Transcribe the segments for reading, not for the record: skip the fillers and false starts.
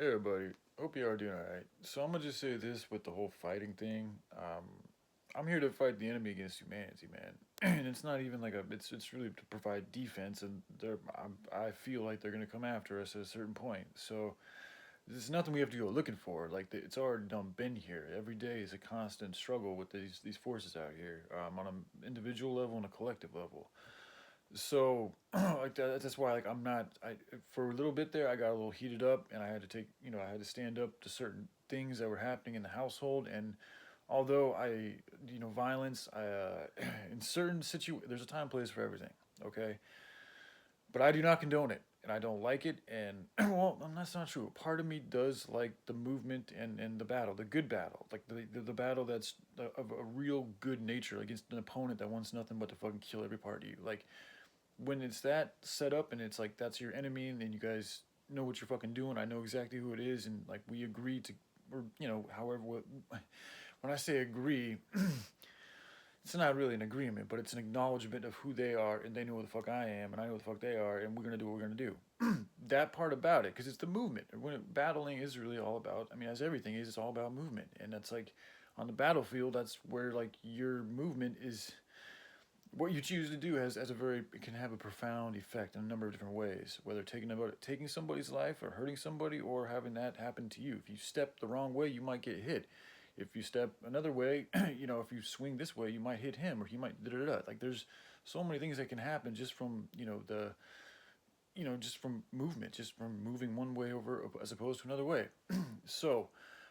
Hey everybody, hope you are doing alright. So I'm gonna just say this with the whole fighting thing. I'm here to fight the enemy against humanity, man. And it's not even like it's really to provide defense, and I feel like they're gonna come after us at a certain point. So there's nothing we have to go looking for. It's already done been here. Every day is a constant struggle with these forces out here, on an individual level and a collective level. So like that's why like I'm not I for a little bit there I got a little heated up, and I had to take I had to stand up to certain things that were happening in the household. And although violence, in certain there's a time and place for everything. Okay, but I do not condone it, and I don't like it. And well, that's not true. Part of me does like the movement and the battle, the good battle, like the battle that's of a real good nature against an opponent that wants nothing but to fucking kill every part of you. Like when it's that set up and it's like that's your enemy, and then you guys know what you're fucking doing. I know exactly who it is, and like we agree to, or however when I say agree, it's not really an agreement, but it's an acknowledgement of who they are, and they know who the fuck I am, and I know who the fuck they are, and we're gonna do what we're gonna do. That part about it, because it's the movement. When battling is really all about, I mean, as everything is, it's all about movement, and that's like on the battlefield. That's where like your movement is what you choose to do has a very it can have a profound effect in a number of different ways, whether taking somebody's life or hurting somebody or having that happen to you. If you step the wrong way, you might get hit. If you step another way, if you swing this way, you might hit him, or he might da da da. Like there's so many things that can happen just from the just from movement, just from moving one way over as opposed to another way. So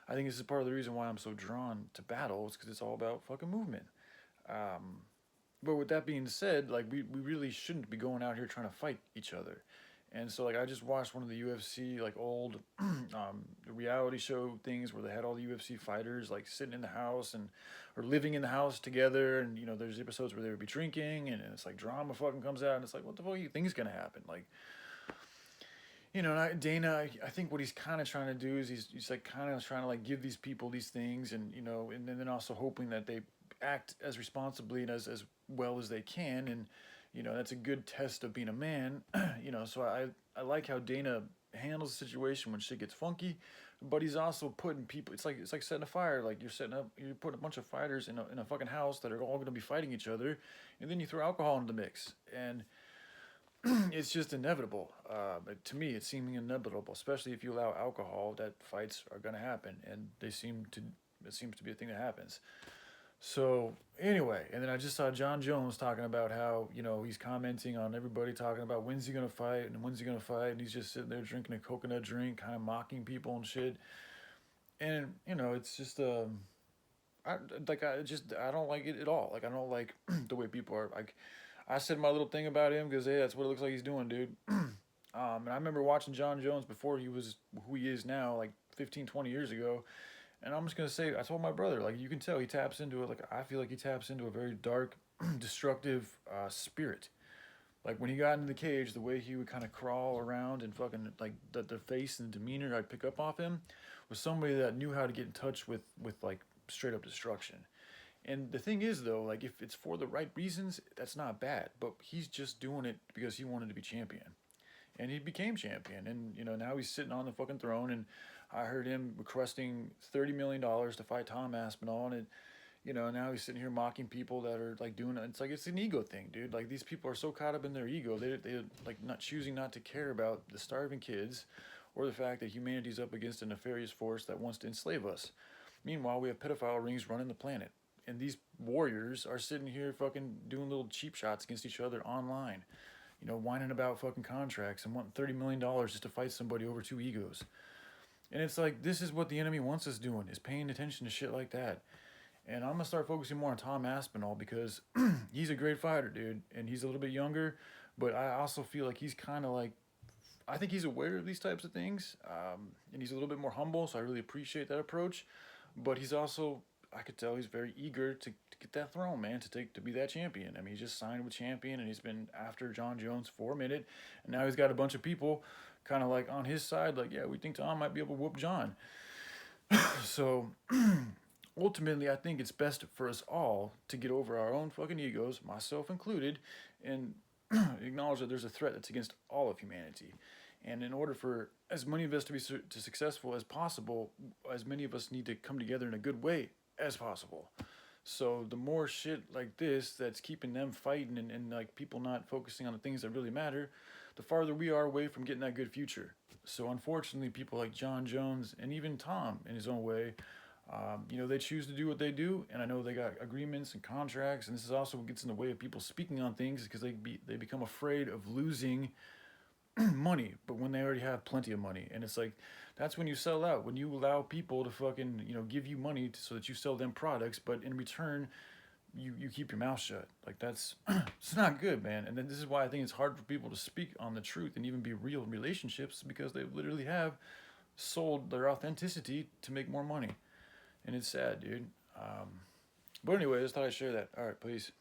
I think this is part of the reason why I'm so drawn to battle, is because it's all about fucking movement. um, but with that being said, like we really shouldn't be going out here trying to fight each other. And so like I just watched one of the UFC like old reality show things where they had all the UFC fighters like sitting in the house and or living in the house together. And there's episodes where they would be drinking, and it's like drama fucking comes out, and it's like, what the fuck do you think is gonna happen? Like, Dana, I think what he's kind of trying to do is he's like kind of trying to like give these people these things, and and then also hoping that they act as responsibly and as well as they can. And that's a good test of being a man. So I like how Dana handles the situation when shit gets funky, but he's also putting people. It's like setting a fire. Like you're putting a bunch of fighters in a fucking house that are all going to be fighting each other, and then you throw alcohol into the mix. And it's just inevitable. But to me, it's seeming inevitable, especially if you allow alcohol, that fights are going to happen, and it seems to be a thing that happens. So anyway, and then I just saw John Jones talking about how he's commenting on everybody talking about when's he gonna fight and when's he gonna fight, and he's just sitting there drinking a coconut drink, kind of mocking people and shit. And it's just I I don't like it at all. Like I don't like the way people are like. I said my little thing about him because hey, that's what it looks like he's doing, dude. And I remember watching John Jones before he was who he is now, like 15, 20 years ago. And I'm just gonna say, I told my brother, like you can tell he taps into it. Like I feel like he taps into a very dark, destructive spirit. Like when he got into the cage, the way he would kind of crawl around and fucking like the face and demeanor I'd pick up off him was somebody that knew how to get in touch with like straight up destruction. And the thing is, though, like if it's for the right reasons, that's not bad. But he's just doing it because he wanted to be champion, and he became champion. And now he's sitting on the fucking throne. And I heard him requesting $30 million to fight Tom Aspinall, and now he's sitting here mocking people that are like doing it. It's like it's an ego thing, dude. Like these people are so caught up in their ego, they like not choosing not to care about the starving kids, or the fact that humanity's up against a nefarious force that wants to enslave us. Meanwhile, we have pedophile rings running the planet. And these warriors are sitting here fucking doing little cheap shots against each other online. Whining about fucking contracts and wanting $30 million just to fight somebody over two egos. And it's like, this is what the enemy wants us doing, is paying attention to shit like that. And I'm gonna start focusing more on Tom Aspinall because he's a great fighter, dude. And he's a little bit younger, but I also feel like he's kind of like, I think he's aware of these types of things, and he's a little bit more humble. So I really appreciate that approach. But he's also, I could tell he's very eager to get that throne, man, to be that champion. I mean, he just signed with champion, and he's been after John Jones for a minute, and now he's got a bunch of people kind of like on his side, like, yeah, we think Tom might be able to whoop John. So ultimately, I think it's best for us all to get over our own fucking egos, myself included, and acknowledge that there's a threat that's against all of humanity. And in order for as many of us to be to successful as possible, as many of us need to come together in a good way as possible. So the more shit like this that's keeping them fighting and like people not focusing on the things that really matter, the farther we are away from getting that good future. So unfortunately, people like John Jones and even Tom, in his own way, they choose to do what they do, and I know they got agreements and contracts, and this is also what gets in the way of people speaking on things because they become afraid of losing money, but when they already have plenty of money, and it's like that's when you sell out, when you allow people to fucking give you money so that you sell them products, but in return you keep your mouth shut. Like that's it's not good, man. And then this is why I think it's hard for people to speak on the truth and even be real in relationships because they literally have sold their authenticity to make more money, and it's sad, dude. But anyway, I just thought I'd share that. All right, please.